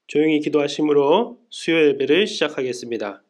조용히 기도하심으로 수요 예배를 시작하겠습니다.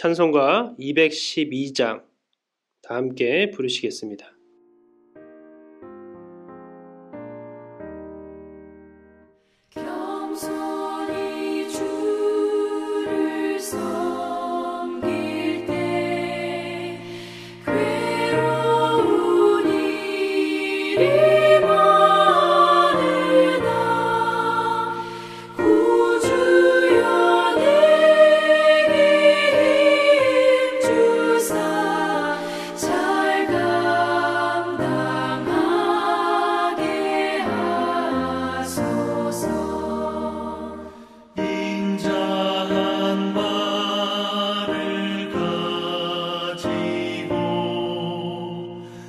찬송가 212장 다 함께 부르시겠습니다. 겸손히 주를 섬길 때 괴로운 일이 많으나 구주여 내게 힘주사 잘 감당하게 하소서. 인자한 말을 가지고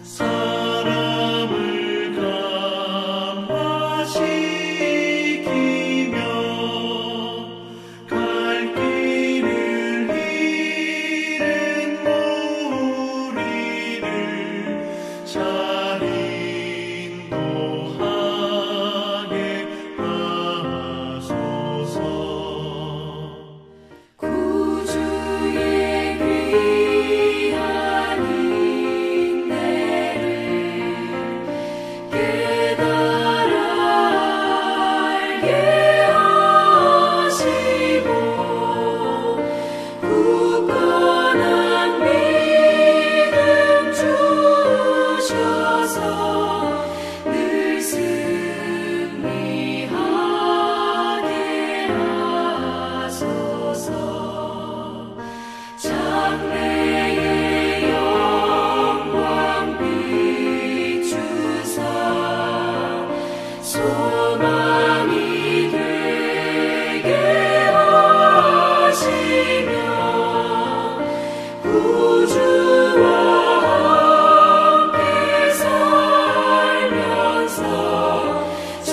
사람을 감화시키며 갈 길을 잃은 무리를 잘 인도하게 하소서. 구주의 귀한 인내를 깨달아 알게 하시고 굳건한 믿음 주셔서 늘 승리하게 하소서. 장래의 영광 비추사 소망이 되게 하시며 구주와 함께 살면서 참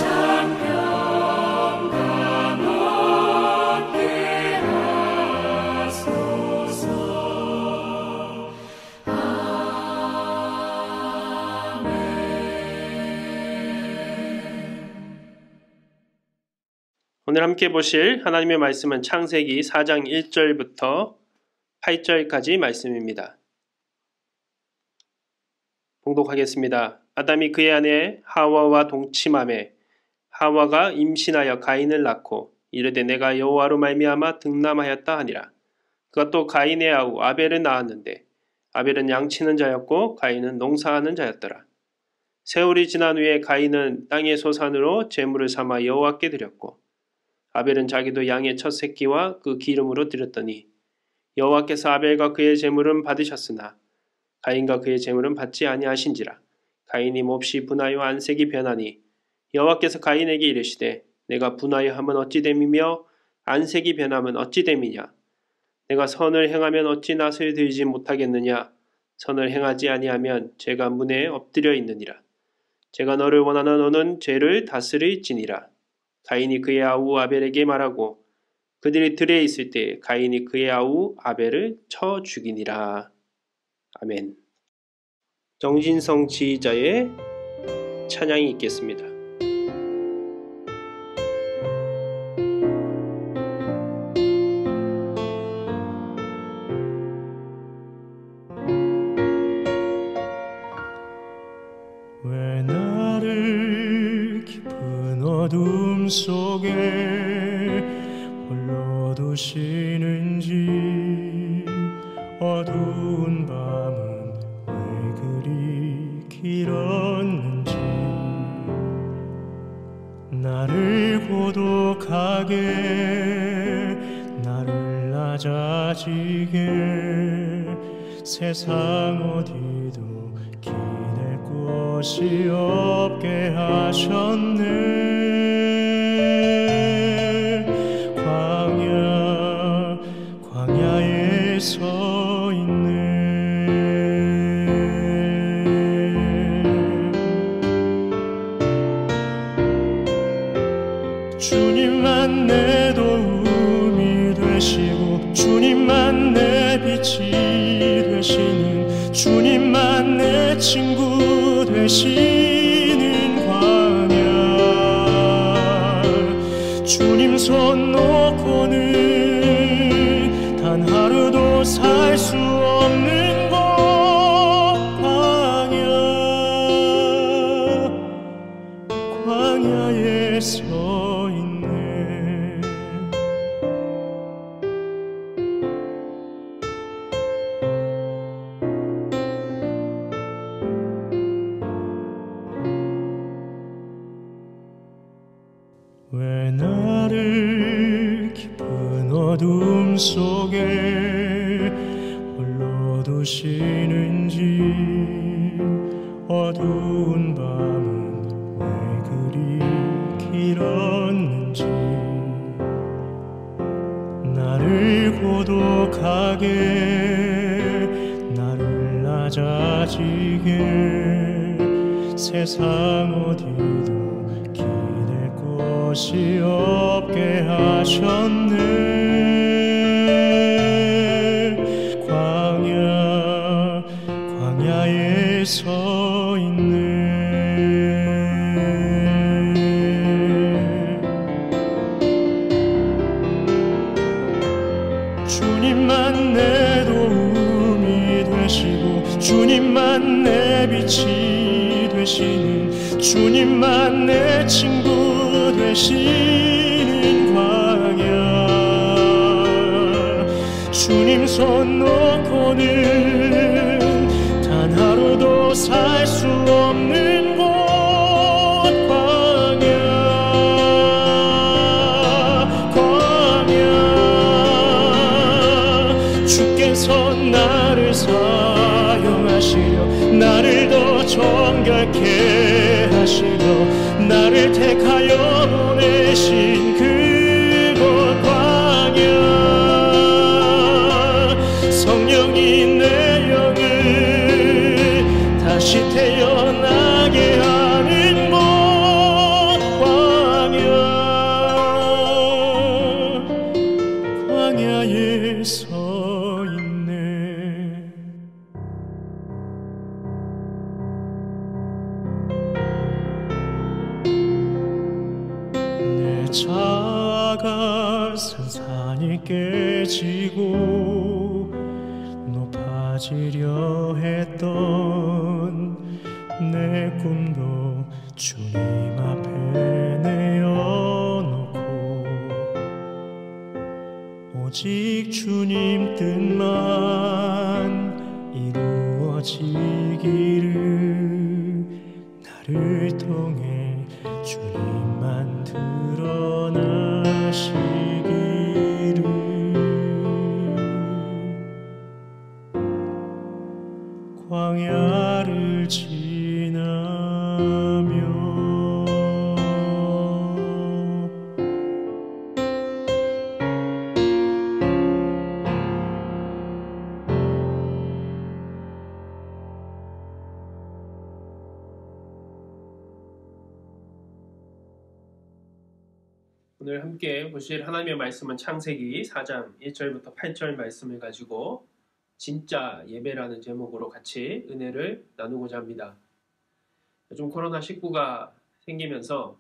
평강 얻게 하소서. 오늘 함께 보실 하나님의 말씀은 창세기 4장 1절부터 8절까지 말씀입니다. 봉독하겠습니다. 아담이 그의 아내 하와와 동침하매 하와가 임신하여 가인을 낳고 이르되 내가 여호와로 말미암아 득남하였다 하니라. 그가 또 가인의 아우 아벨을 낳았는데 아벨은 양치는 자였고 가인은 농사하는 자였더라. 세월이 지난 후에 가인은 땅의 소산으로 제물을 삼아 여호와께 드렸고 아벨은 자기도 양의 첫 새끼와 그 기름으로 드렸더니 여호와께서 아벨과 그의 제물은 받으셨으나 가인과 그의 제물은 받지 아니하신지라. 가인이 몹시 분하여 안색이 변하니 여호와께서 가인에게 이르시되 내가 분하여 함은 어찌 됨이며 안색이 변함은 어찌 됨이냐. 내가 선을 행하면 어찌 낯을 들지 못하겠느냐. 선을 행하지 아니하면 죄가 문에 엎드려 있느니라. 제가 너를 원하나 너는 죄를 다스릴지니라. 가인이 그의 아우 아벨에게 말하고 그들이 들에 있을 때 가인이 그의 아우 아벨을 쳐 죽이니라. 아멘. 정진성 지휘자의 찬양이 있겠습니다. 왜 나를 깊은 어둠 속에 홀로 두시는지 어두운 밤은 왜 그리 길었는지 나를 고독하게 나를 낮아지게 세상 어디도 기댈 곳이 없게 하셨네. 광야에 서 있네. 주님만 내 도움이 되시고 주님만 내 빛이 되시는 주님만 내 친구 되시는 광야. 주님 손 놓고는 단 하루도 살 수 없는 곳 광야에 서 있네. 왜 나를 깊은 어둠 속에 홀로 두시는지, 어두운 밤은 왜 그리 길었는지, 나를 고독하게 나를 낮아지게 세상 어디도 곳이 없게 하셨네. 광야에 서 있네. 주님만 내 도움이 되시고 주님만 내 빛이 되시는 주님만 내 친구 되시는 광야. 주님 손 놓고는 단 하루도 살 수 없는 곳 광야. 주께서 나를 사용하시려 나를 더 정결케 하시려 나를 택하여 보내신 그곳 광야. 성령이 내 영을 다시 태어나게 하는 곳 광야에 서 있네. 작은 산이 깨지고 높아지려 했던 내 꿈도 주님 앞에 내어놓고 오직 주님 뜻만 이루어지기를 나를 통해 주님만 드러나시기를. 광야를 지나며 오늘 함께 보실 하나님의 말씀은 창세기 4장 1절부터 8절 말씀을 가지고 진짜 예배라는 제목으로 같이 은혜를 나누고자 합니다. 요즘 코로나19가 생기면서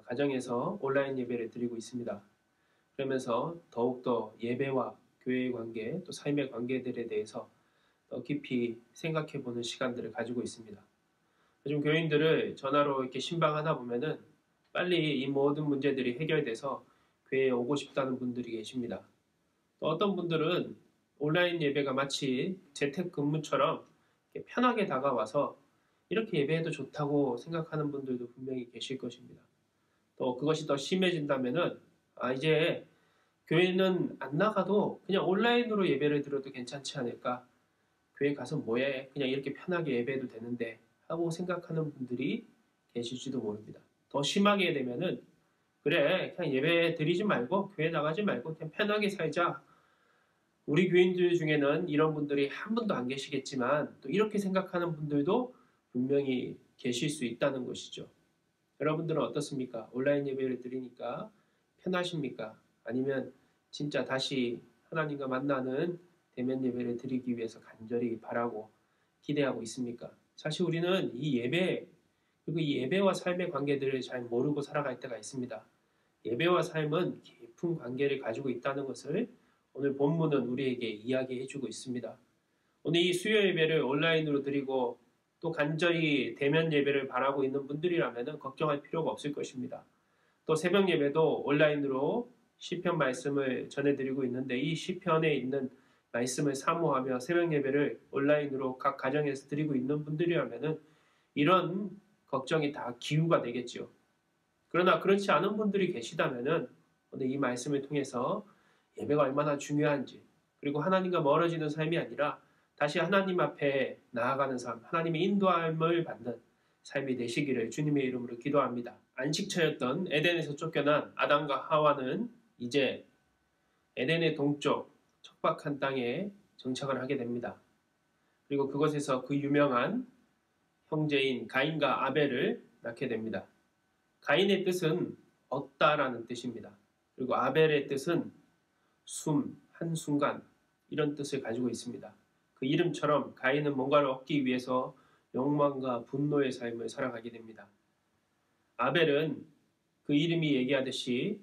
가정에서 온라인 예배를 드리고 있습니다. 그러면서 더욱더 예배와 교회의 관계, 또 삶의 관계들에 대해서 더 깊이 생각해보는 시간들을 가지고 있습니다. 요즘 교인들을 전화로 이렇게 신방하다 보면은 빨리 이 모든 문제들이 해결돼서 교회에 오고 싶다는 분들이 계십니다. 또 어떤 분들은 온라인 예배가 마치 재택근무처럼 편하게 다가와서 이렇게 예배해도 좋다고 생각하는 분들도 분명히 계실 것입니다. 또 그것이 더 심해진다면은 이제 교회는 안 나가도 그냥 온라인으로 예배를 드려도 괜찮지 않을까? 교회 가서 뭐해? 그냥 이렇게 편하게 예배해도 되는데 하고 생각하는 분들이 계실지도 모릅니다. 더 심하게 되면은 그래, 그냥 예배 드리지 말고 교회 나가지 말고 그냥 편하게 살자. 우리 교인들 중에는 이런 분들이 한 분도 안 계시겠지만 또 이렇게 생각하는 분들도 분명히 계실 수 있다는 것이죠. 여러분들은 어떻습니까? 온라인 예배를 드리니까 편하십니까? 아니면 진짜 다시 하나님과 만나는 대면 예배를 드리기 위해서 간절히 바라고 기대하고 있습니까? 사실 우리는 이 예배, 그리고 이 예배와 삶의 관계들을 잘 모르고 살아갈 때가 있습니다. 예배와 삶은 깊은 관계를 가지고 있다는 것을 오늘 본문은 우리에게 이야기해주고 있습니다. 오늘 이 수요 예배를 온라인으로 드리고 또 간절히 대면 예배를 바라고 있는 분들이라면 걱정할 필요가 없을 것입니다. 또 새벽 예배도 온라인으로 시편 말씀을 전해드리고 있는데 이 시편에 있는 말씀을 사모하며 새벽 예배를 온라인으로 각 가정에서 드리고 있는 분들이라면 이런 걱정이 다 기우가 되겠죠. 그러나 그렇지 않은 분들이 계시다면 오늘 이 말씀을 통해서 예배가 얼마나 중요한지, 그리고 하나님과 멀어지는 삶이 아니라 다시 하나님 앞에 나아가는 삶, 하나님의 인도함을 받는 삶이 되시기를 주님의 이름으로 기도합니다. 안식처였던 에덴에서 쫓겨난 아담과 하와는 이제 에덴의 동쪽 척박한 땅에 정착을 하게 됩니다. 그리고 그곳에서 그 유명한 형제인 가인과 아벨을 낳게 됩니다. 가인의 뜻은 얻다라는 뜻입니다. 그리고 아벨의 뜻은 숨, 한순간 이런 뜻을 가지고 있습니다. 그 이름처럼 가인은 뭔가를 얻기 위해서 욕망과 분노의 삶을 살아가게 됩니다. 아벨은 그 이름이 얘기하듯이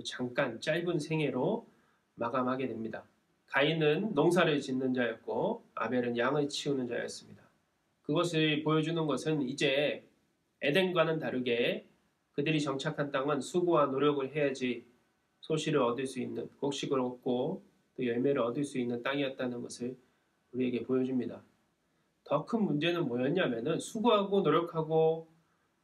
잠깐 짧은 생애로 마감하게 됩니다. 가인은 농사를 짓는 자였고 아벨은 양을 치우는 자였습니다. 그것을 보여주는 것은 이제 에덴과는 다르게 그들이 정착한 땅은 수고와 노력을 해야지 소실을 얻을 수 있는, 곡식을 얻고 또 열매를 얻을 수 있는 땅이었다는 것을 우리에게 보여줍니다. 더 큰 문제는 뭐였냐면은 수고하고 노력하고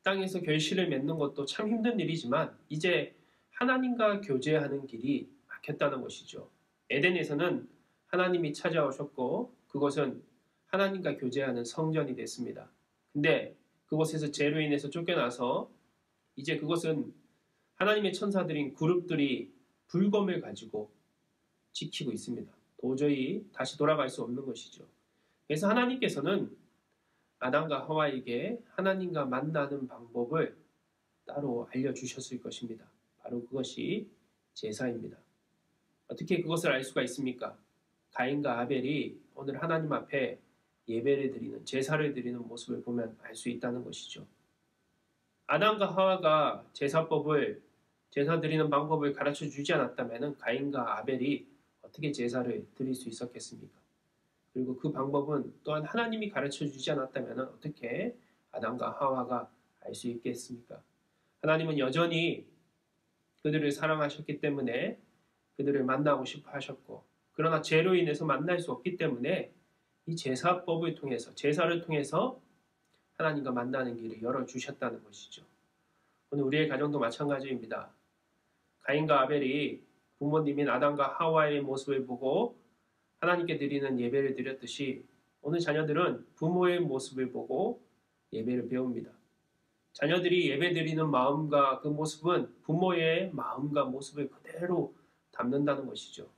땅에서 결실을 맺는 것도 참 힘든 일이지만 이제 하나님과 교제하는 길이 막혔다는 것이죠. 에덴에서는 하나님이 찾아오셨고 그것은 하나님과 교제하는 성전이 됐습니다. 근데 그곳에서 죄로 인해서 쫓겨나서 이제 그것은 하나님의 천사들인 그룹들이 불검을 가지고 지키고 있습니다. 도저히 다시 돌아갈 수 없는 것이죠. 그래서 하나님께서는 아담과 하와에게 하나님과 만나는 방법을 따로 알려주셨을 것입니다. 바로 그것이 제사입니다. 어떻게 그것을 알 수가 있습니까? 가인과 아벨이 오늘 하나님 앞에 예배를 드리는, 제사를 드리는 모습을 보면 알 수 있다는 것이죠. 아담과 하와가 제사 드리는 방법을 가르쳐 주지 않았다면 가인과 아벨이 어떻게 제사를 드릴 수 있었겠습니까? 그리고 그 방법은 또한 하나님이 가르쳐 주지 않았다면 어떻게 아담과 하와가 알 수 있겠습니까? 하나님은 여전히 그들을 사랑하셨기 때문에 그들을 만나고 싶어 하셨고, 그러나 죄로 인해서 만날 수 없기 때문에 이 제사법을 통해서, 제사를 통해서 하나님과 만나는 길을 열어주셨다는 것이죠. 오늘 우리의 가정도 마찬가지입니다. 가인과 아벨이 부모님인 아담과 하와의 모습을 보고 하나님께 드리는 예배를 드렸듯이 오늘 자녀들은 부모의 모습을 보고 예배를 배웁니다. 자녀들이 예배 드리는 마음과 그 모습은 부모의 마음과 모습을 그대로 담는다는 것이죠.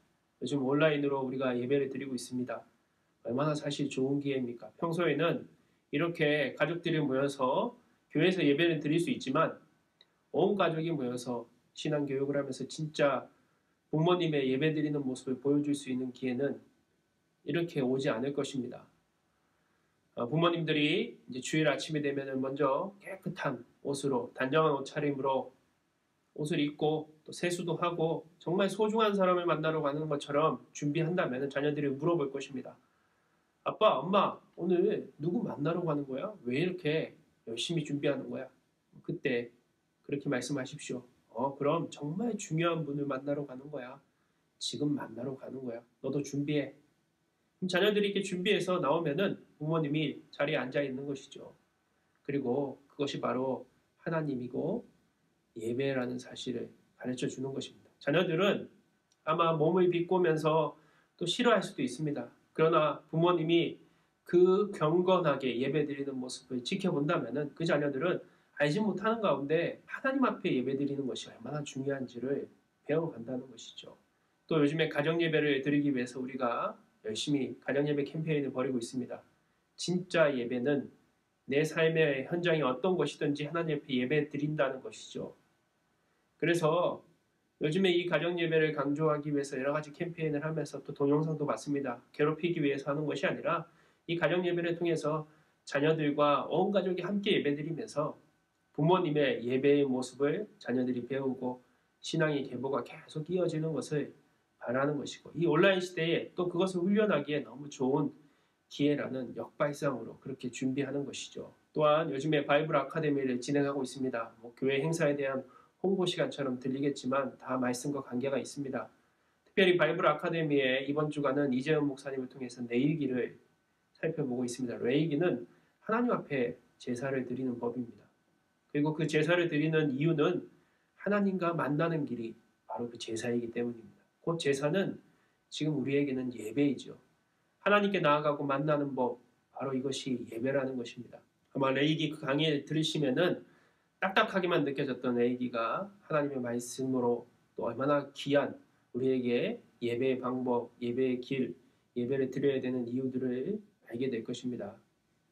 요즘 온라인으로 우리가 예배를 드리고 있습니다. 얼마나 사실 좋은 기회입니까? 평소에는 이렇게 가족들이 모여서 교회에서 예배를 드릴 수 있지만 온 가족이 모여서 신앙교육을 하면서 진짜 부모님의 예배 드리는 모습을 보여줄 수 있는 기회는 이렇게 오지 않을 것입니다. 부모님들이 이제 주일 아침이 되면 먼저 깨끗한 옷으로, 단정한 옷차림으로 옷을 입고 또 세수도 하고 정말 소중한 사람을 만나러 가는 것처럼 준비한다면 자녀들이 물어볼 것입니다. 아빠, 엄마, 오늘 누구 만나러 가는 거야? 왜 이렇게 열심히 준비하는 거야? 그때 그렇게 말씀하십시오. 그럼 정말 중요한 분을 만나러 가는 거야. 지금 만나러 가는 거야. 너도 준비해. 그럼 자녀들이 이렇게 준비해서 나오면은 부모님이 자리에 앉아 있는 것이죠. 그리고 그것이 바로 하나님이고 예배라는 사실을 가르쳐 주는 것입니다. 자녀들은 아마 몸을 비꼬면서 또 싫어할 수도 있습니다. 그러나 부모님이 그 경건하게 예배 드리는 모습을 지켜본다면은 그 자녀들은 알지 못하는 가운데 하나님 앞에 예배드리는 것이 얼마나 중요한지를 배워간다는 것이죠. 또 요즘에 가정예배를 드리기 위해서 우리가 열심히 가정예배 캠페인을 벌이고 있습니다. 진짜 예배는 내 삶의 현장이 어떤 것이든지 하나님 앞에 예배 드린다는 것이죠. 그래서 요즘에 이 가정예배를 강조하기 위해서 여러 가지 캠페인을 하면서 또 동영상도 봤습니다. 괴롭히기 위해서 하는 것이 아니라 이 가정예배를 통해서 자녀들과 온 가족이 함께 예배드리면서 부모님의 예배의 모습을 자녀들이 배우고 신앙의 계보가 계속 이어지는 것을 바라는 것이고, 이 온라인 시대에 또 그것을 훈련하기에 너무 좋은 기회라는 역발상으로 그렇게 준비하는 것이죠. 또한 요즘에 바이블 아카데미를 진행하고 있습니다. 교회 행사에 대한 홍보 시간처럼 들리겠지만 다 말씀과 관계가 있습니다. 특별히 바이블 아카데미의 이번 주간은 이재현 목사님을 통해서 내일기를 살펴보고 있습니다. 레이기는 하나님 앞에 제사를 드리는 법입니다. 그리고 그 제사를 드리는 이유는 하나님과 만나는 길이 바로 그 제사이기 때문입니다. 곧 제사는 지금 우리에게는 예배이죠. 하나님께 나아가고 만나는 법, 바로 이것이 예배라는 것입니다. 아마 레이기 그 강의를 들으시면은 딱딱하게만 느껴졌던 레이기가 하나님의 말씀으로 또 얼마나 귀한 우리에게 예배의 방법, 예배의 길, 예배를 드려야 되는 이유들을 알게 될 것입니다.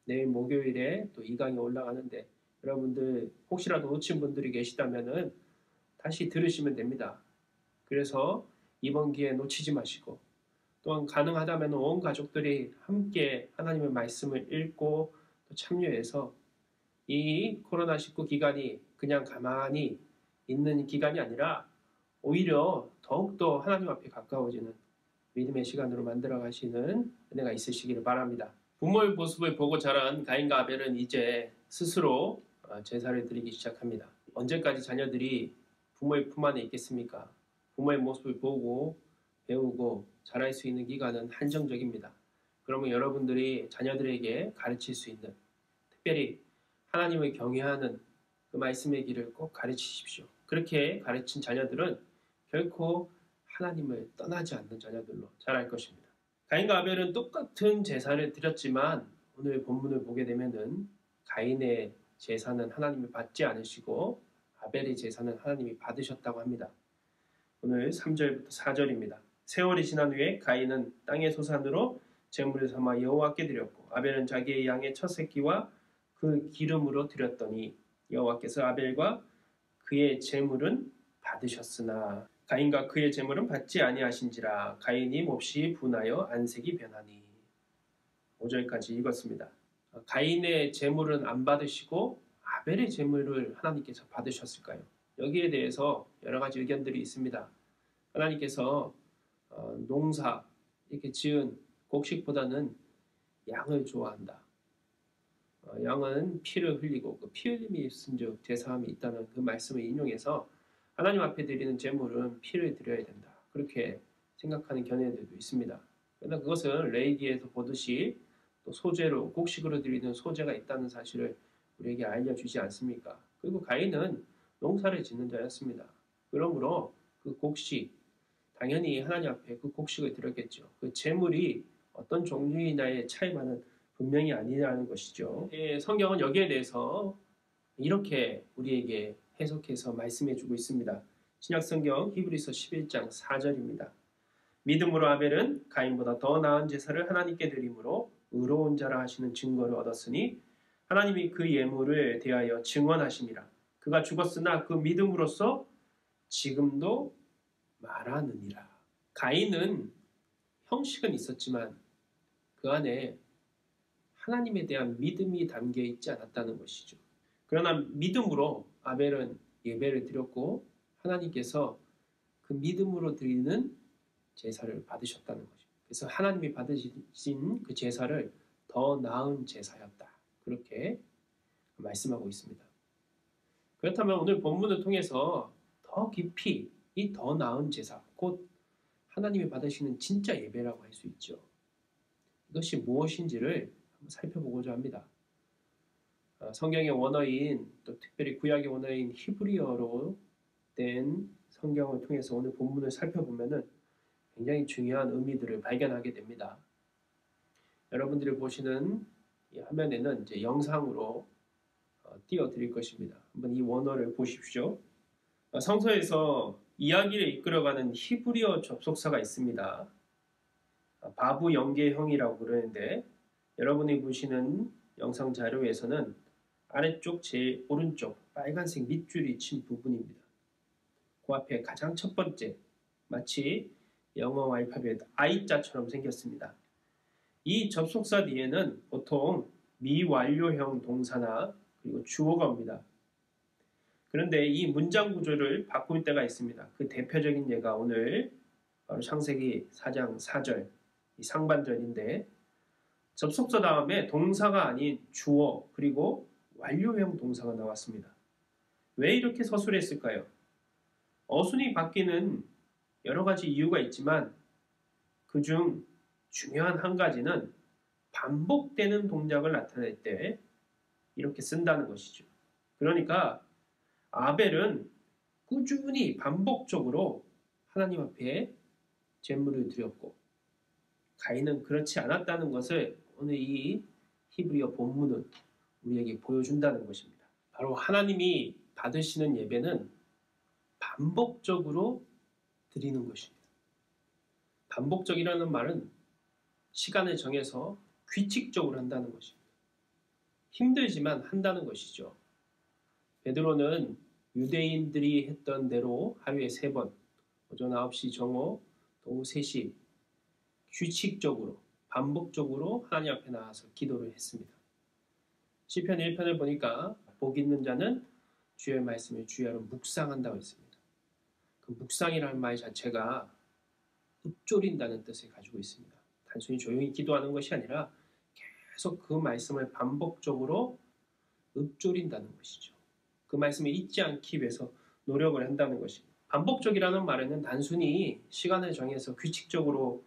내일 목요일에 또 이 강의 올라가는데 여러분들 혹시라도 놓친 분들이 계시다면은 다시 들으시면 됩니다. 그래서 이번 기회에 놓치지 마시고, 또한 가능하다면 온 가족들이 함께 하나님의 말씀을 읽고 또 참여해서 이 코로나19 기간이 그냥 가만히 있는 기간이 아니라 오히려 더욱더 하나님 앞에 가까워지는 믿음의 시간으로 만들어 가시는 은혜가 있으시기를 바랍니다. 부모의 모습을 보고 자란 가인과 아벨은 이제 스스로 제사를 드리기 시작합니다. 언제까지 자녀들이 부모의 품 안에 있겠습니까? 부모의 모습을 보고 배우고 자랄 수 있는 기간은 한정적입니다. 그러면 여러분들이 자녀들에게 가르칠 수 있는, 특별히 하나님을 경외하는 그 말씀의 길을 꼭 가르치십시오. 그렇게 가르친 자녀들은 결코 하나님을 떠나지 않는 자녀들로 자랄 것입니다. 가인과 아벨은 똑같은 제사를 드렸지만 오늘 본문을 보게 되면은 가인의 제사는 하나님이 받지 않으시고 아벨의 제사는 하나님이 받으셨다고 합니다. 오늘 3절부터 4절입니다. 세월이 지난 후에 가인은 땅의 소산으로 제물을 삼아 여호와께 드렸고 아벨은 자기의 양의 첫 새끼와 그 기름으로 드렸더니 여호와께서 아벨과 그의 제물은 받으셨으나 가인과 그의 제물은 받지 아니하신지라 가인이 몹시 분하여 안색이 변하니. 5절까지 읽었습니다. 가인의 제물은 안 받으시고 아벨의 제물을 하나님께서 받으셨을까요? 여기에 대해서 여러 가지 의견들이 있습니다. 하나님께서 농사 이렇게 지은 곡식보다는 양을 좋아한다. 양은 피를 흘리고 그 피 흘림이 있은즉 제사함이 있다는 그 말씀을 인용해서 하나님 앞에 드리는 제물은 피를 드려야 된다. 그렇게 생각하는 견해들도 있습니다. 그러나 그것은 레위기에서 보듯이 또 소제로 곡식으로 드리는 소제가 있다는 사실을 우리에게 알려주지 않습니까? 그리고 가인은 농사를 짓는 자였습니다. 그러므로 그 곡식, 당연히 하나님 앞에 그 곡식을 드렸겠죠. 그 제물이 어떤 종류이냐의 차이만은 분명히 아니라는 것이죠. 성경은 여기에 대해서 이렇게 우리에게 해석해서 말씀해주고 있습니다. 신약성경 히브리서 11장 4절입니다. 믿음으로 아벨은 가인보다 더 나은 제사를 하나님께 드림으로 의로운 자라 하시는 증거를 얻었으니 하나님이 그 예물을 대하여 증언하심이라. 그가 죽었으나 그 믿음으로써 지금도 말하느니라. 가인은 형식은 있었지만 그 안에 하나님에 대한 믿음이 담겨 있지 않았다는 것이죠. 그러나 믿음으로 아벨은 예배를 드렸고 하나님께서 그 믿음으로 드리는 제사를 받으셨다는 것이죠. 그래서 하나님이 받으신 그 제사를 더 나은 제사였다. 그렇게 말씀하고 있습니다. 그렇다면 오늘 본문을 통해서 더 깊이 이 더 나은 제사, 곧 하나님이 받으시는 진짜 예배라고 할 수 있죠. 이것이 무엇인지를 한번 살펴보고자 합니다. 성경의 원어인, 또 특별히 구약의 원어인 히브리어로 된 성경을 통해서 오늘 본문을 살펴보면은 굉장히 중요한 의미들을 발견하게 됩니다. 여러분들이 보시는 이 화면에는 이제 영상으로 띄워드릴 것입니다. 한번 이 원어를 보십시오. 성서에서 이야기를 이끌어가는 히브리어 접속사가 있습니다. 바부 연계형이라고 그러는데 여러분이 보시는 영상 자료에서는 아래쪽 제일 오른쪽 빨간색 밑줄이 친 부분입니다. 그 앞에 가장 첫 번째 마치 영어 알파벳 I자처럼 생겼습니다. 이 접속사 뒤에는 보통 미완료형 동사나 그리고 주어가 옵니다. 그런데 이 문장 구조를 바꿀 때가 있습니다. 그 대표적인 예가 오늘 바로 창세기 4장 4절 이 상반절인데 접속사 다음에 동사가 아닌 주어 그리고 완료형 동사가 나왔습니다. 왜 이렇게 서술했을까요? 어순이 바뀌는 여러 가지 이유가 있지만 그중 중요한 한 가지는 반복되는 동작을 나타낼 때 이렇게 쓴다는 것이죠. 그러니까 아벨은 꾸준히 반복적으로 하나님 앞에 제물을 드렸고 가인은 그렇지 않았다는 것을 오늘 이 히브리어 본문은 우리에게 보여준다는 것입니다. 바로 하나님이 받으시는 예배는 반복적으로 드리는 것입니다. 반복적이라는 말은 시간을 정해서 규칙적으로 한다는 것입니다. 힘들지만 한다는 것이죠. 베드로는 유대인들이 했던 대로 하루에 3번, 오전 9시 정오, 오후 3시 규칙적으로, 반복적으로 하나님 앞에 나와서 기도를 했습니다. 시편 1편을 보니까 복 있는 자는 주의 말씀을 주야로 묵상한다고 했습니다. 그 묵상이라는 말 자체가 읊조린다는 뜻을 가지고 있습니다. 단순히 조용히 기도하는 것이 아니라 계속 그 말씀을 반복적으로 읊조린다는 것이죠. 그 말씀을 잊지 않기 위해서 노력을 한다는 것입니다. 반복적이라는 말에는 단순히 시간을 정해서 규칙적으로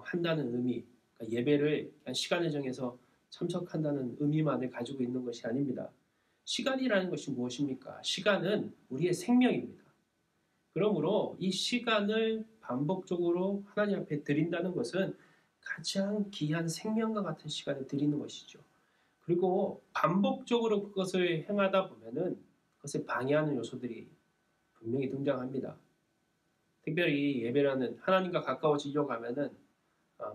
한다는 의미, 그러니까 예배를 시간을 정해서 참석한다는 의미만을 가지고 있는 것이 아닙니다. 시간이라는 것이 무엇입니까? 시간은 우리의 생명입니다. 그러므로 이 시간을 반복적으로 하나님 앞에 드린다는 것은 가장 귀한 생명과 같은 시간을 드리는 것이죠. 그리고 반복적으로 그것을 행하다 보면은 그것을 방해하는 요소들이 분명히 등장합니다. 특별히 예배라는 하나님과 가까워지려고 하면은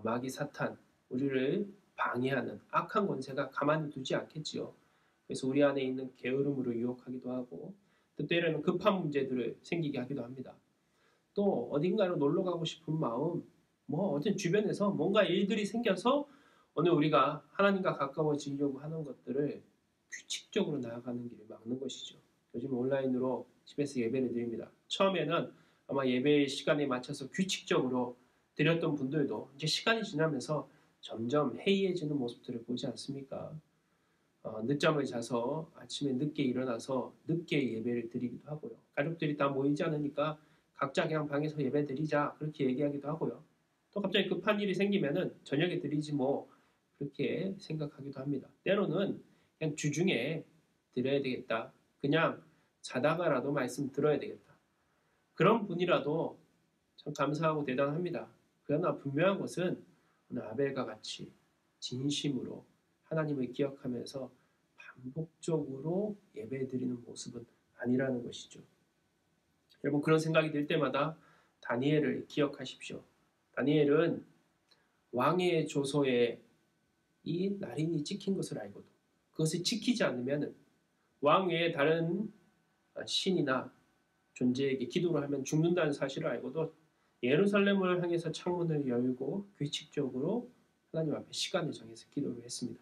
마귀 사탄, 우리를 방해하는 악한 권세가 가만히 두지 않겠지요. 그래서 우리 안에 있는 게으름으로 유혹하기도 하고 때때로는 급한 문제들을 생기게 하기도 합니다. 또 어딘가로 놀러 가고 싶은 마음, 어떤 주변에서 뭔가 일들이 생겨서 오늘 우리가 하나님과 가까워지려고 하는 것들을 규칙적으로 나아가는 길을 막는 것이죠. 요즘 온라인으로 집에서 예배를 드립니다. 처음에는 아마 예배 시간에 맞춰서 규칙적으로 드렸던 분들도 이제 시간이 지나면서 점점 해이해지는 모습들을 보지 않습니까? 늦잠을 자서 아침에 늦게 일어나서 늦게 예배를 드리기도 하고요. 가족들이 다 모이지 않으니까 각자 그냥 방에서 예배 드리자 그렇게 얘기하기도 하고요. 또 갑자기 급한 일이 생기면은 저녁에 드리지 그렇게 생각하기도 합니다. 때로는 그냥 주중에 드려야 되겠다. 그냥 자다가라도 말씀 들어야 되겠다. 그런 분이라도 참 감사하고 대단합니다. 그러나 분명한 것은 오늘 아벨과 같이 진심으로 하나님을 기억하면서 반복적으로 예배드리는 모습은 아니라는 것이죠. 여러분 그런 생각이 들 때마다 다니엘을 기억하십시오. 다니엘은 왕의 조서에 이 날인이 찍힌 것을 알고도 그것을 지키지 않으면 왕 외에 다른 신이나 존재에게 기도를 하면 죽는다는 사실을 알고도 예루살렘을 향해서 창문을 열고 규칙적으로 하나님 앞에 시간을 정해서 기도를 했습니다.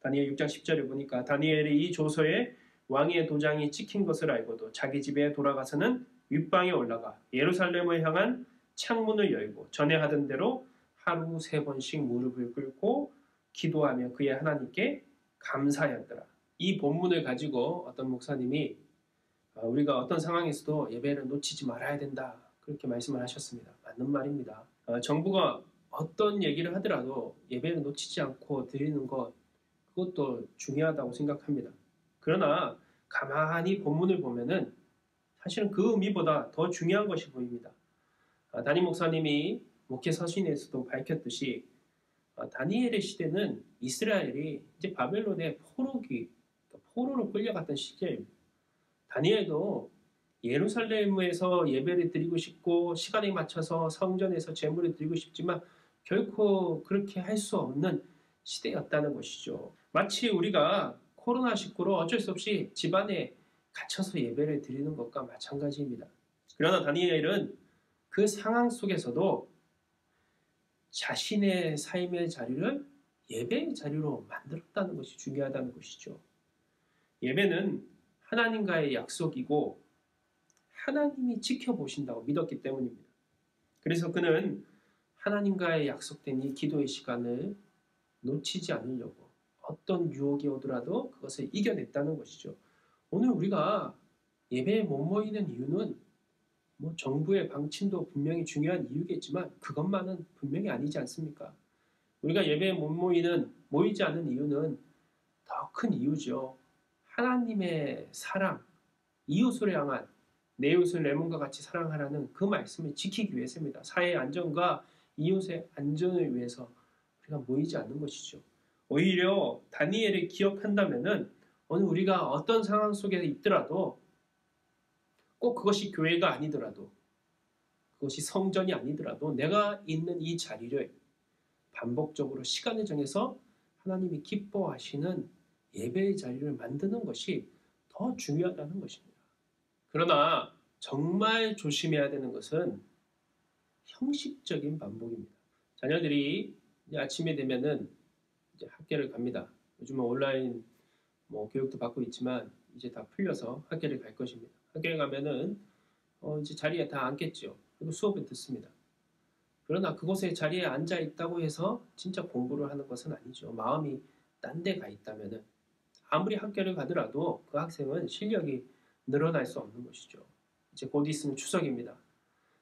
다니엘 6장 10절에 보니까 다니엘이 이 조서에 왕의 도장이 찍힌 것을 알고도 자기 집에 돌아가서는 윗방에 올라가 예루살렘을 향한 창문을 열고 전에 하던 대로 하루 3번씩 무릎을 꿇고 기도하며 그의 하나님께 감사하였더라. 이 본문을 가지고 어떤 목사님이 우리가 어떤 상황에서도 예배를 놓치지 말아야 된다. 그렇게 말씀을 하셨습니다. 맞는 말입니다. 정부가 어떤 얘기를 하더라도 예배를 놓치지 않고 드리는 것 그것도 중요하다고 생각합니다. 그러나 가만히 본문을 보면은 사실은 그 의미보다 더 중요한 것이 보입니다. 담임 목사님이 목회 서신에서도 밝혔듯이 포로로 끌려갔던 시절입니다. 다니엘도 예루살렘에서 예배를 드리고 싶고 시간에 맞춰서 성전에서 제물을 드리고 싶지만 결코 그렇게 할 수 없는 시대였다는 것이죠. 마치 우리가 코로나19로 어쩔 수 없이 집안에 갇혀서 예배를 드리는 것과 마찬가지입니다. 그러나 다니엘은 그 상황 속에서도 자신의 삶의 자리를 예배의 자리로 만들었다는 것이 중요하다는 것이죠. 예배는 하나님과의 약속이고 하나님이 지켜보신다고 믿었기 때문입니다. 그래서 그는 하나님과의 약속된 이 기도의 시간을 놓치지 않으려고 어떤 유혹이 오더라도 그것을 이겨냈다는 것이죠. 오늘 우리가 예배에 못 모이는 이유는 정부의 방침도 분명히 중요한 이유겠지만 그것만은 분명히 아니지 않습니까? 우리가 예배에 못 모이지 않는 이유는 더 큰 이유죠. 하나님의 사랑, 이웃을 향한 내 이웃을 내 몸과 같이 사랑하라는 그 말씀을 지키기 위해서입니다. 사회의 안전과 이웃의 안전을 위해서 우리가 모이지 않는 것이죠. 오히려 다니엘을 기억한다면은 오늘 우리가 어떤 상황 속에 있더라도 꼭 그것이 교회가 아니더라도 그것이 성전이 아니더라도 내가 있는 이 자리를 반복적으로 시간을 정해서 하나님이 기뻐하시는 예배의 자리를 만드는 것이 더 중요하다는 것입니다. 그러나 정말 조심해야 되는 것은 형식적인 반복입니다. 자녀들이 이제 아침에 되면은 이제 학교를 갑니다. 요즘은 온라인 교육도 받고 있지만 이제 다 풀려서 학교를 갈 것입니다. 학교에 가면은 이제 자리에 다 앉겠죠. 그리고 수업을 듣습니다. 그러나 그곳에 자리에 앉아 있다고 해서 진짜 공부를 하는 것은 아니죠. 마음이 딴 데 가 있다면은 아무리 학교를 가더라도 그 학생은 실력이 늘어날 수 없는 것이죠. 이제 곧 있으면 추석입니다.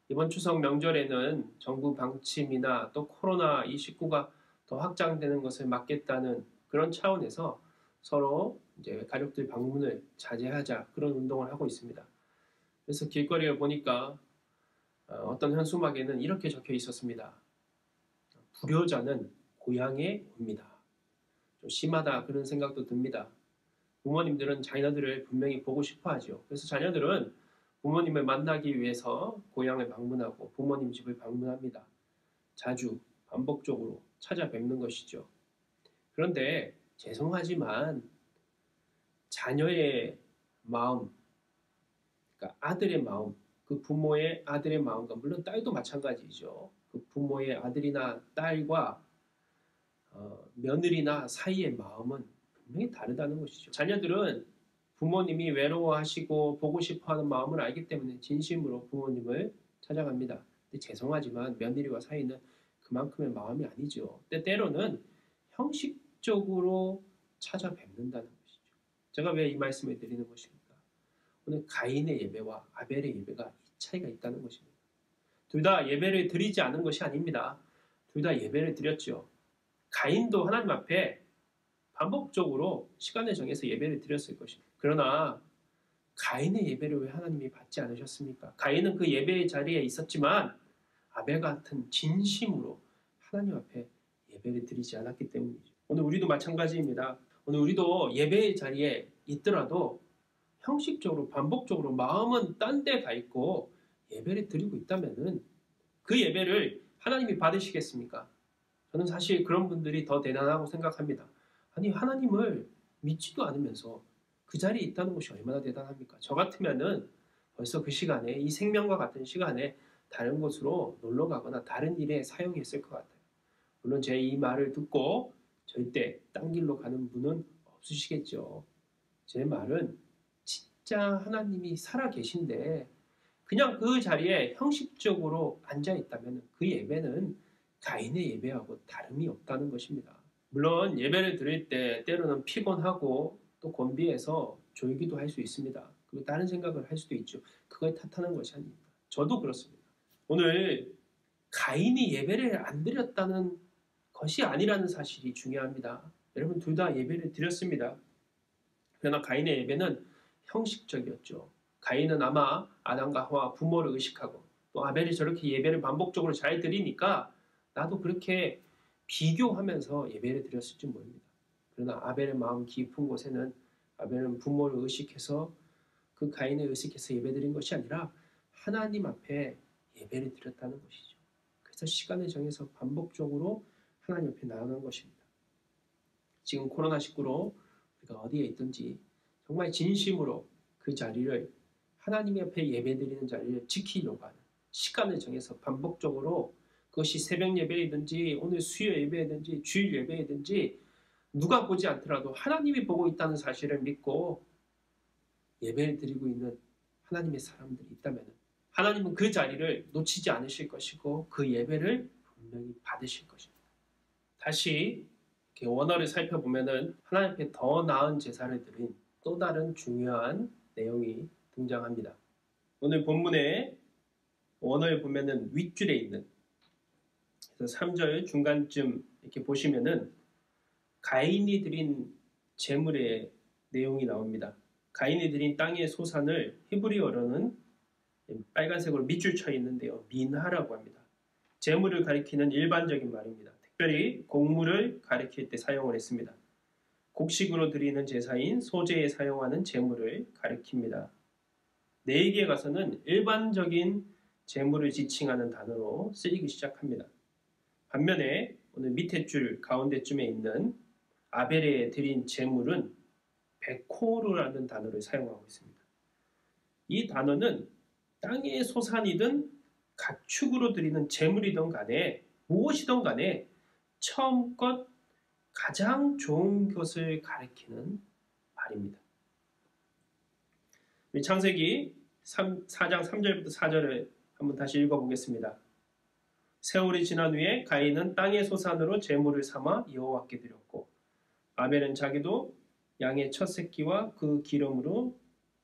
이번 추석 명절에는 정부 방침이나 또 코로나19가 더 확장되는 것을 막겠다는 그런 차원에서 서로 이제 가족들 방문을 자제하자 그런 운동을 하고 있습니다. 그래서 길거리를 보니까 어떤 현수막에는 이렇게 적혀 있었습니다. 불효자는 고향에 옵니다. 좀 심하다 그런 생각도 듭니다. 부모님들은 자녀들을 분명히 보고 싶어 하죠. 그래서 자녀들은 부모님을 만나기 위해서 고향을 방문하고 부모님 집을 방문합니다. 자주 반복적으로 찾아뵙는 것이죠. 그런데 죄송하지만 자녀의 마음, 그러니까 아들의 마음, 그 부모의 아들의 마음과 물론 딸도 마찬가지죠. 그 부모의 아들이나 딸과 며느리나 사이의 마음은 분명히 다르다는 것이죠. 자녀들은 부모님이 외로워하시고 보고 싶어하는 마음을 알기 때문에 진심으로 부모님을 찾아갑니다. 근데 죄송하지만 며느리와 사이는 그만큼의 마음이 아니죠. 때로는 형식적으로 찾아뵙는다는 것이죠. 제가 왜 이 말씀을 드리는 것입니까? 오늘 가인의 예배와 아벨의 예배가 이 차이가 있다는 것입니다. 둘 다 예배를 드리지 않은 것이 아닙니다. 둘 다 예배를 드렸죠. 가인도 하나님 앞에 반복적으로 시간을 정해서 예배를 드렸을 것입니다. 그러나 가인의 예배를 왜 하나님이 받지 않으셨습니까? 가인은 그 예배의 자리에 있었지만 아벨 같은 진심으로 하나님 앞에 예배를 드리지 않았기 때문이죠. 오늘 우리도 마찬가지입니다. 오늘 우리도 예배의 자리에 있더라도 형식적으로 반복적으로 마음은 딴 데 가 있고 예배를 드리고 있다면은 그 예배를 하나님이 받으시겠습니까? 저는 사실 그런 분들이 더 대단하다고 생각합니다. 아니 하나님을 믿지도 않으면서 그 자리에 있다는 것이 얼마나 대단합니까? 저 같으면은 벌써 그 시간에 이 생명과 같은 시간에 다른 곳으로 놀러 가거나 다른 일에 사용했을 것 같아요. 물론 제 이 말을 듣고 절대 딴 길로 가는 분은 없으시겠죠. 제 말은 진짜 하나님이 살아 계신데 그냥 그 자리에 형식적으로 앉아 있다면 그 예배는 가인의 예배하고 다름이 없다는 것입니다. 물론 예배를 드릴 때 때로는 피곤하고 또 곤비해서 졸기도 할 수 있습니다. 그리고 다른 생각을 할 수도 있죠. 그걸 탓하는 것이 아닙니다. 저도 그렇습니다. 오늘 가인이 예배를 안 드렸다는 것이 아니라는 사실이 중요합니다. 여러분 둘 다 예배를 드렸습니다. 그러나 가인의 예배는 형식적이었죠. 가인은 아마 아담과 하와 부모를 의식하고 또 아벨이 저렇게 예배를 반복적으로 잘 드리니까 나도 그렇게 비교하면서 예배를 드렸을지 모릅니다. 그러나 아벨의 마음 깊은 곳에는 아벨은 부모를 의식해서 그 가인을 의식해서 예배드린 것이 아니라 하나님 앞에 예배를 드렸다는 것이죠. 그래서 시간을 정해서 반복적으로 하나님 앞에 나아간 것입니다. 지금 코로나19로 우리가 어디에 있든지 정말 진심으로 그 자리를 하나님 앞에 예배드리는 자리를 지키려고 하는 시간을 정해서 반복적으로 그것이 새벽 예배이든지 오늘 수요 예배이든지 주일 예배이든지 누가 보지 않더라도 하나님이 보고 있다는 사실을 믿고 예배를 드리고 있는 하나님의 사람들이 있다면 하나님은 그 자리를 놓치지 않으실 것이고 그 예배를 분명히 받으실 것입니다. 다시 이렇게 원어를 살펴보면은 하나님 앞에 더 나은 제사를 드린 또 다른 중요한 내용이 등장합니다. 오늘 본문의 원어를 보면은 윗줄에 있는 그래서 3절 중간쯤 이렇게 보시면은 가인이 드린 제물의 내용이 나옵니다. 가인이 드린 땅의 소산을 히브리어로는 빨간색으로 밑줄 쳐 있는데요. 민하라고 합니다. 제물을 가리키는 일반적인 말입니다. 특별히 곡물을 가리킬 때 사용을 했습니다. 곡식으로 드리는 제사인 소제에 사용하는 제물을 가리킵니다. 네이기에 가서는 일반적인 제물을 지칭하는 단어로 쓰이기 시작합니다. 반면에 오늘 밑에 줄 가운데쯤에 있는 아벨에 드린 제물은 베코르라는 단어를 사용하고 있습니다. 이 단어는 땅의 소산이든 가축으로 드리는 제물이든 간에 무엇이든 간에 처음껏 가장 좋은 것을 가리키는 말입니다. 우리 창세기 4장 3절부터 4절을 한번 다시 읽어보겠습니다. 세월이 지난 후에 가인은 땅의 소산으로 제물을 삼아 여호와께 드렸고 아벨은 자기도 양의 첫 새끼와 그 기름으로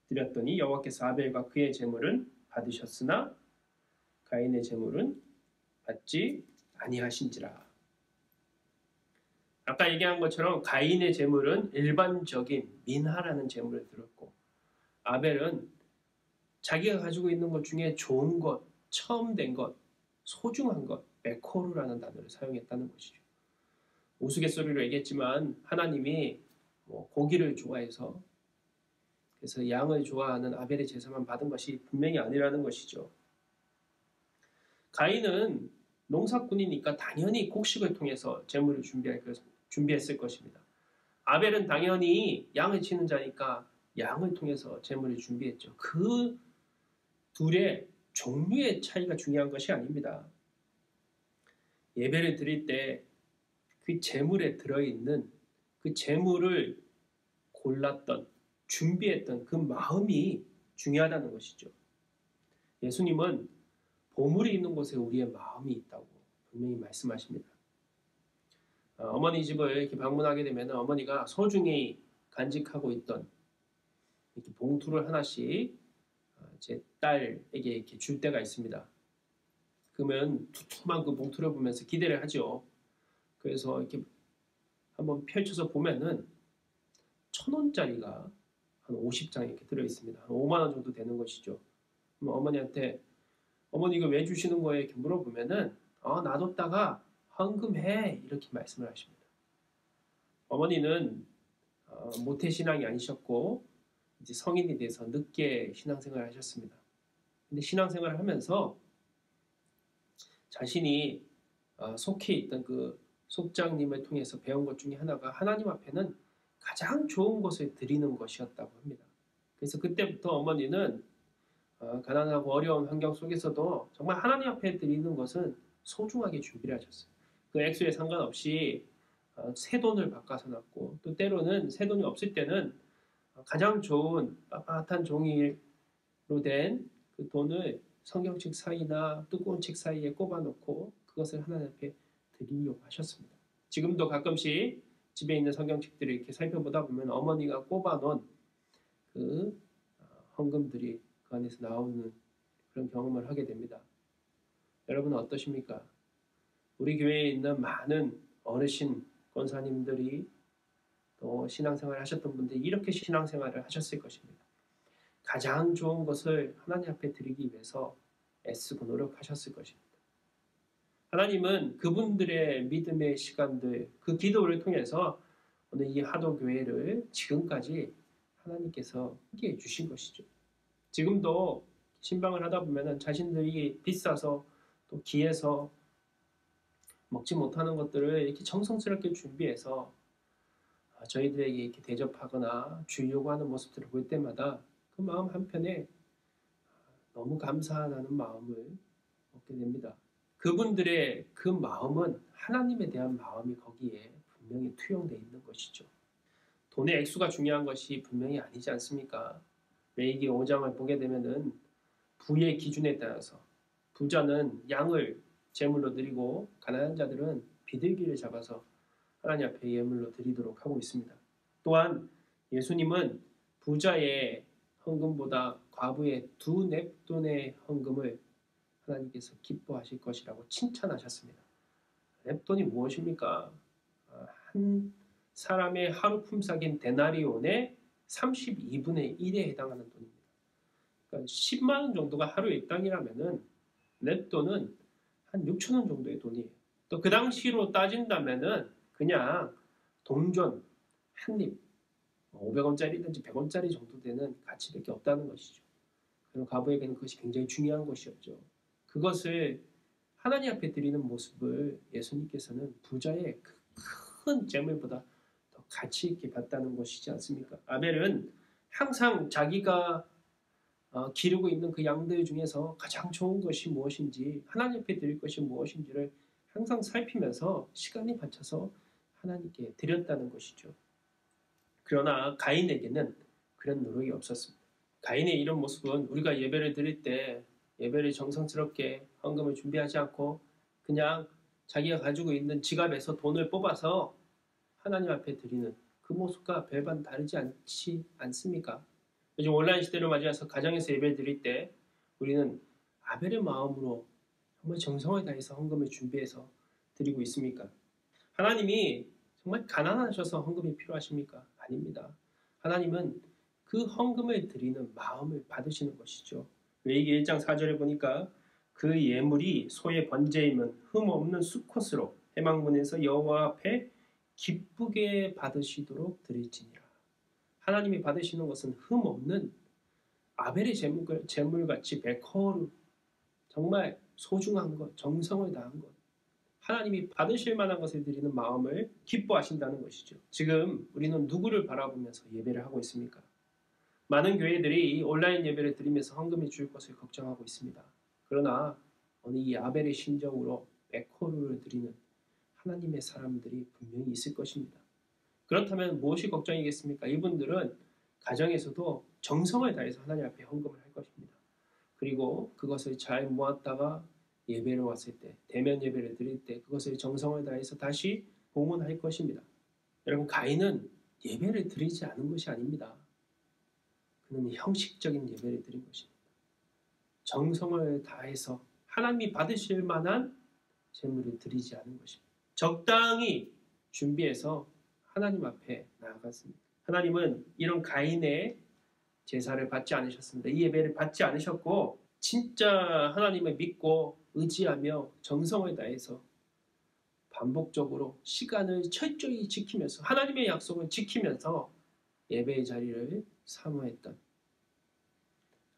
드렸더니 여호와께서 아벨과 그의 제물은 받으셨으나 가인의 제물은 받지 아니하신지라. 아까 얘기한 것처럼 가인의 제물은 일반적인 민하라는 제물을 드렸고 아벨은 자기가 가지고 있는 것 중에 좋은 것, 처음 된 것, 소중한 것, 베코르라는 단어를 사용했다는 것이죠. 우스갯소리로 얘기했지만 하나님이 고기를 좋아해서 그래서 양을 좋아하는 아벨의 제사만 받은 것이 분명히 아니라는 것이죠. 가인은 농사꾼이니까 당연히 곡식을 통해서 제물을 준비했을 것입니다. 아벨은 당연히 양을 치는 자니까 양을 통해서 제물을 준비했죠. 그 둘의 종류의 차이가 중요한 것이 아닙니다. 예배를 드릴 때 그 제물에 들어있는 그 제물을 골랐던 준비했던 그 마음이 중요하다는 것이죠. 예수님은 보물이 있는 곳에 우리의 마음이 있다고 분명히 말씀하십니다. 어머니 집을 이렇게 방문하게 되면 어머니가 소중히 간직하고 있던 이렇게 봉투를 하나씩 제 딸에게 이렇게 줄 때가 있습니다. 그러면 두툼한 그 봉투를 보면서 기대를 하죠. 그래서 이렇게 한번 펼쳐서 보면은 1,000원짜리가 한 50장 이렇게 들어있습니다. 한 5만 원 정도 되는 것이죠. 그럼 어머니한테 어머니 이거 왜 주시는 거예요? 이렇게 물어보면은 놔뒀다가 헌금해 이렇게 말씀을 하십니다. 어머니는 모태신앙이 아니셨고 이제 성인이 돼서 늦게 신앙생활을 하셨습니다. 근데 신앙생활을 하면서 자신이 속해 있던 그 속장님을 통해서 배운 것 중에 하나가 하나님 앞에는 가장 좋은 것을 드리는 것이었다고 합니다. 그래서 그때부터 어머니는 가난하고 어려운 환경 속에서도 정말 하나님 앞에 드리는 것은 소중하게 준비를 하셨어요. 그 액수에 상관없이 새 돈을 바꿔서 놨고 또 때로는 새 돈이 없을 때는 가장 좋은 빳빳한 종이로 된 그 돈을 성경책 사이나 두꺼운 책 사이에 꼽아놓고 그것을 하나님 앞에 드리려고 하셨습니다. 지금도 가끔씩 집에 있는 성경책들을 이렇게 살펴보다 보면 어머니가 꼽아놓은 그 헌금들이 그 안에서 나오는 그런 경험을 하게 됩니다. 여러분은 어떠십니까? 우리 교회에 있는 많은 어르신 권사님들이 또 신앙생활을 하셨던 분들이 이렇게 신앙생활을 하셨을 것입니다. 가장 좋은 것을 하나님 앞에 드리기 위해서 애쓰고 노력하셨을 것입니다. 하나님은 그분들의 믿음의 시간들, 그 기도를 통해서 오늘 이 하도교회를 지금까지 하나님께서 함께해 주신 것이죠. 지금도 신방을 하다 보면 자신들이 비싸서 또 귀해서 먹지 못하는 것들을 이렇게 정성스럽게 준비해서 저희들에게 이렇게 대접하거나 주려고 하는 모습들을 볼 때마다 그 마음 한편에 너무 감사하다는 마음을 얻게 됩니다. 그분들의 그 마음은 하나님에 대한 마음이 거기에 분명히 투영되어 있는 것이죠. 돈의 액수가 중요한 것이 분명히 아니지 않습니까? 레위기 5장을 보게 되면은 부의 기준에 따라서 부자는 양을 제물로 드리고 가난한 자들은 비둘기를 잡아서 하나님 앞에 예물로 드리도록 하고 있습니다. 또한 예수님은 부자의 헌금보다 과부의 2넵돈의 헌금을 하나님께서 기뻐하실 것이라고 칭찬하셨습니다. 넵돈이 무엇입니까? 한 사람의 하루 품삯인 데나리온의 32분의 1에 해당하는 돈입니다. 그러니까 10만 원 정도가 하루 일당이라면은 넵돈은 한 6천 원 정도의 돈이에요. 또 그 당시로 따진다면은 그냥 동전 한 입, 500원짜리든지 100원짜리 정도 되는 가치밖에 없다는 것이죠. 그리고 과부에게는 그것이 굉장히 중요한 것이었죠. 그것을 하나님 앞에 드리는 모습을 예수님께서는 부자의 그 큰 재물보다 더 가치 있게 봤다는 것이지 않습니까? 아벨은 항상 자기가 기르고 있는 그 양들 중에서 가장 좋은 것이 무엇인지, 하나님 앞에 드릴 것이 무엇인지를 항상 살피면서 시간이 바쳐서 하나님께 드렸다는 것이죠. 그러나 가인에게는 그런 노력이 없었습니다. 가인의 이런 모습은 우리가 예배를 드릴 때 예배를 정성스럽게 헌금을 준비하지 않고 그냥 자기가 가지고 있는 지갑에서 돈을 뽑아서 하나님 앞에 드리는 그 모습과 별반 다르지 않지 않습니까? 요즘 온라인 시대를 맞이해서 가정에서 예배를 드릴 때 우리는 아벨의 마음으로 정말 정성을 다해서 헌금을 준비해서 드리고 있습니까? 하나님이 정말 가난하셔서 헌금이 필요하십니까? 아닙니다. 하나님은 그 헌금을 드리는 마음을 받으시는 것이죠. 레위기 1장 4절에 보니까 그 예물이 소의 번제이면 흠 없는 수컷으로 회막문에서 여호와 앞에 기쁘게 받으시도록 드릴지니라. 하나님이 받으시는 것은 흠 없는 아벨의 제물같이 베커르, 정말 소중한 것, 정성을 다한 것, 하나님이 받으실 만한 것을 드리는 마음을 기뻐하신다는 것이죠. 지금 우리는 누구를 바라보면서 예배를 하고 있습니까? 많은 교회들이 온라인 예배를 드리면서 헌금해 줄 것을 걱정하고 있습니다. 그러나 어느 이 아벨의 심정으로 베커르를 드리는 하나님의 사람들이 분명히 있을 것입니다. 그렇다면 무엇이 걱정이겠습니까? 이분들은 가정에서도 정성을 다해서 하나님 앞에 헌금을 할 것입니다. 그리고 그것을 잘 모았다가 예배를 왔을 때, 대면 예배를 드릴 때 그것을 정성을 다해서 다시 봉헌할 것입니다. 여러분, 가인은 예배를 드리지 않은 것이 아닙니다. 그는 형식적인 예배를 드린 것입니다. 정성을 다해서 하나님이 받으실 만한 제물을 드리지 않은 것입니다. 적당히 준비해서 하나님 앞에 나아갔습니다. 하나님은 이런 가인의 제사를 받지 않으셨습니다. 이 예배를 받지 않으셨고 진짜 하나님을 믿고 의지하며 정성을 다해서 반복적으로 시간을 철저히 지키면서 하나님의 약속을 지키면서 예배의 자리를 사모했던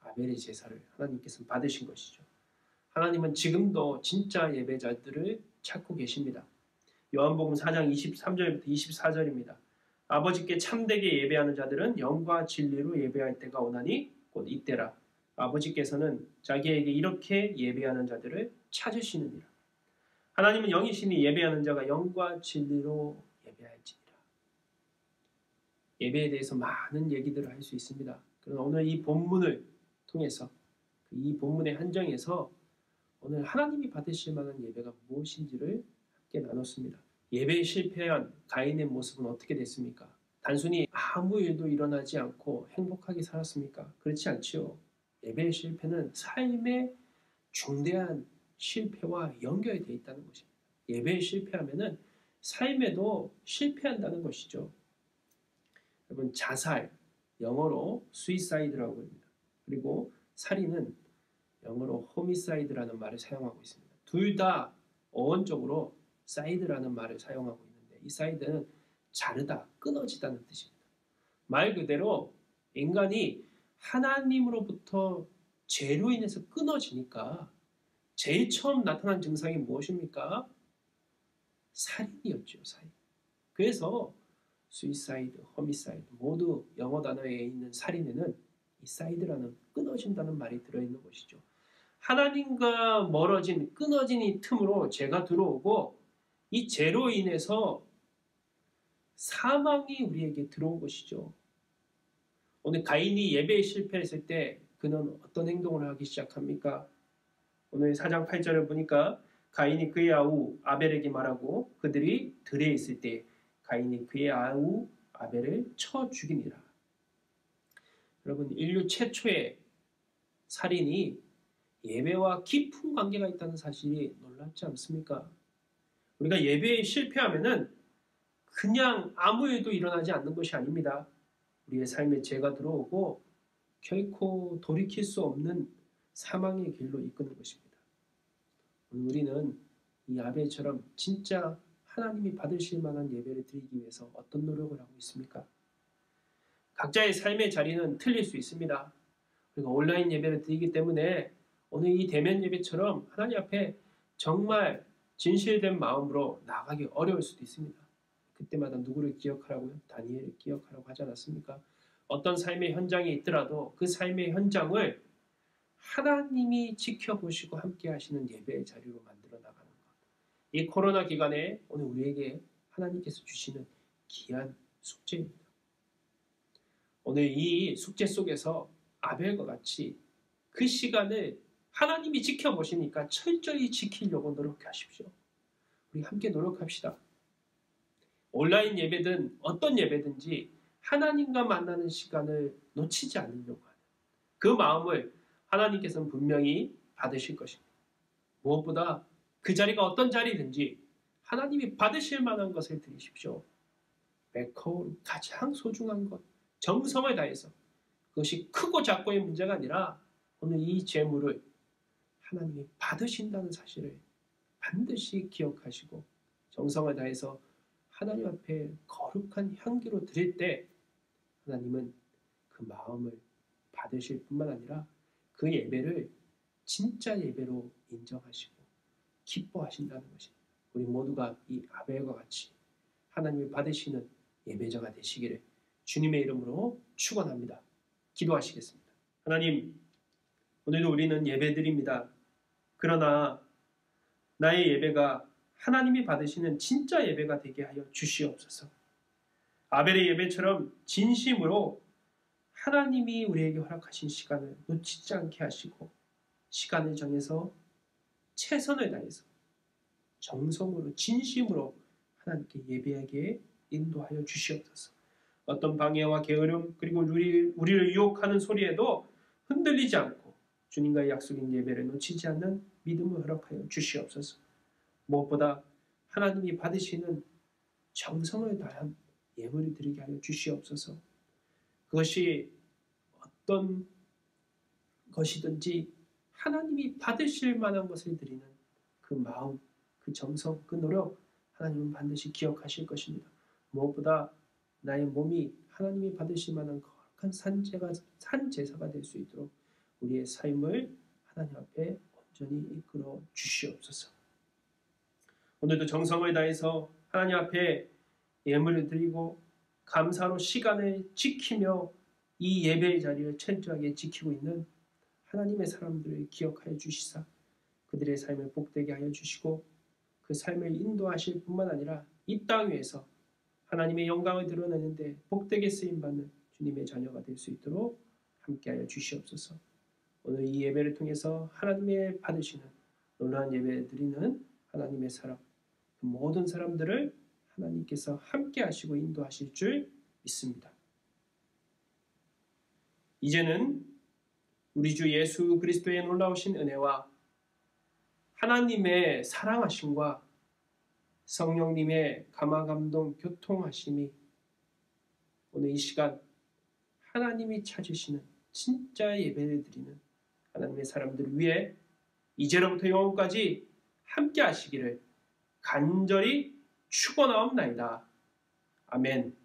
아벨의 제사를 하나님께서 받으신 것이죠. 하나님은 지금도 진짜 예배자들을 찾고 계십니다. 요한복음 4장 23절부터 24절입니다. 아버지께 참되게 예배하는 자들은 영과 진리로 예배할 때가 오나니 곧 이때라. 아버지께서는 자기에게 이렇게 예배하는 자들을 찾으시느니라. 하나님은 영이시니 예배하는 자가 영과 진리로 예배할지니라. 예배에 대해서 많은 얘기들을 할 수 있습니다. 그러나 오늘 이 본문을 통해서 이 본문의 한정에서 오늘 하나님이 받으실 만한 예배가 무엇인지를 함께 나눴습니다. 예배에 실패한 가인의 모습은 어떻게 됐습니까? 단순히 아무 일도 일어나지 않고 행복하게 살았습니까? 그렇지 않지요. 예배의 실패는 삶의 중대한 실패와 연결되어 있다는 것입니다. 예배에 실패하면은 삶에도 실패한다는 것이죠. 여러분, 자살, 영어로 suicide라고 합니다. 그리고 살인은 영어로 homicide라는 말을 사용하고 있습니다. 둘 다 어원적으로 side라는 말을 사용하고 있는데 이 side는 자르다, 끊어지다는 뜻입니다. 말 그대로 인간이 하나님으로부터 죄로 인해서 끊어지니까 제일 처음 나타난 증상이 무엇입니까? 살인이었죠, 살인. 그래서 수이사이드, 허미사이드 모두 영어 단어에 있는 살인에는 이 사이드라는 끊어진다는 말이 들어있는 것이죠. 하나님과 멀어진, 끊어진 이 틈으로 죄가 들어오고 이 죄로 인해서 사망이 우리에게 들어온 것이죠. 오늘 가인이 예배에 실패했을 때 그는 어떤 행동을 하기 시작합니까? 오늘 4장 8절을 보니까 가인이 그의 아우 아벨에게 말하고 그들이 들에 있을 때 가인이 그의 아우 아벨을 쳐 죽이니라. 여러분, 인류 최초의 살인이 예배와 깊은 관계가 있다는 사실이 놀랍지 않습니까? 우리가 예배에 실패하면은 그냥 아무 일도 일어나지 않는 것이 아닙니다. 우리의 삶에 죄가 들어오고 결코 돌이킬 수 없는 사망의 길로 이끄는 것입니다. 우리는 이 아벨처럼 진짜 하나님이 받으실 만한 예배를 드리기 위해서 어떤 노력을 하고 있습니까? 각자의 삶의 자리는 틀릴 수 있습니다. 우리가 온라인 예배를 드리기 때문에 오늘 이 대면 예배처럼 하나님 앞에 정말 진실된 마음으로 나가기 어려울 수도 있습니다. 그때마다 누구를 기억하라고요? 다니엘을 기억하라고 하지 않았습니까? 어떤 삶의 현장이 있더라도 그 삶의 현장을 하나님이 지켜보시고 함께 하시는 예배의 자리로 만들어 나가는 것. 이 코로나 기간에 오늘 우리에게 하나님께서 주시는 귀한 숙제입니다. 오늘 이 숙제 속에서 아벨과 같이 그 시간을 하나님이 지켜보시니까 철저히 지키려고 노력하십시오. 우리 함께 노력합시다. 온라인 예배든 어떤 예배든지 하나님과 만나는 시간을 놓치지 않으려고 하는 그 마음을 하나님께서는 분명히 받으실 것입니다. 무엇보다 그 자리가 어떤 자리든지 하나님이 받으실 만한 것을 드리십시오. 매커운 가장 소중한 것, 정성을 다해서 그것이 크고 작고의 문제가 아니라 오늘 이 제물을 하나님이 받으신다는 사실을 반드시 기억하시고 정성을 다해서 하나님 앞에 거룩한 향기로 드릴 때 하나님은 그 마음을 받으실 뿐만 아니라 그 예배를 진짜 예배로 인정하시고 기뻐하신다는 것입니다. 우리 모두가 이 아벨과 같이 하나님이 받으시는 예배자가 되시기를 주님의 이름으로 축원합니다. 기도하시겠습니다. 하나님, 오늘도 우리는 예배드립니다. 그러나 나의 예배가 하나님이 받으시는 진짜 예배가 되게 하여 주시옵소서. 아벨의 예배처럼 진심으로 하나님이 우리에게 허락하신 시간을 놓치지 않게 하시고 시간을 정해서 최선을 다해서 정성으로 진심으로 하나님께 예배하게 인도하여 주시옵소서. 어떤 방해와 게으름 그리고 우리를 유혹하는 소리에도 흔들리지 않고 주님과의 약속인 예배를 놓치지 않는 믿음을 허락하여 주시옵소서. 무엇보다 하나님이 받으시는 정성을 다한 예물을 드리게 하여 주시옵소서. 그것이 어떤 것이든지 하나님이 받으실 만한 것을 드리는 그 마음, 그 정성, 그 노력 하나님은 반드시 기억하실 것입니다. 무엇보다 나의 몸이 하나님이 받으실 만한 거룩한 산제사가 될 수 있도록 우리의 삶을 하나님 앞에 온전히 이끌어 주시옵소서. 오늘도 정성을 다해서 하나님 앞에 예물을 드리고 감사로 시간을 지키며 이 예배의 자리를 철저하게 지키고 있는 하나님의 사람들을 기억하여 주시사 그들의 삶을 복되게 하여 주시고 그 삶을 인도하실 뿐만 아니라 이 땅 위에서 하나님의 영광을 드러내는데 복되게 쓰임받는 주님의 자녀가 될 수 있도록 함께하여 주시옵소서. 오늘 이 예배를 통해서 하나님의 받으시는 놀라운 예배를 드리는 하나님의 사람, 그 모든 사람들을 하나님께서 함께하시고 인도하실 줄 믿습니다. 이제는 우리 주 예수 그리스도의 놀라우신 은혜와 하나님의 사랑하심과 성령님의 감화감동 교통하심이 오늘 이 시간 하나님이 찾으시는 진짜 예배를 드리는 하나님의 사람들을 위해 이제로부터 영원까지 함께 하시기를 간절히 축원하옵나이다. 아멘.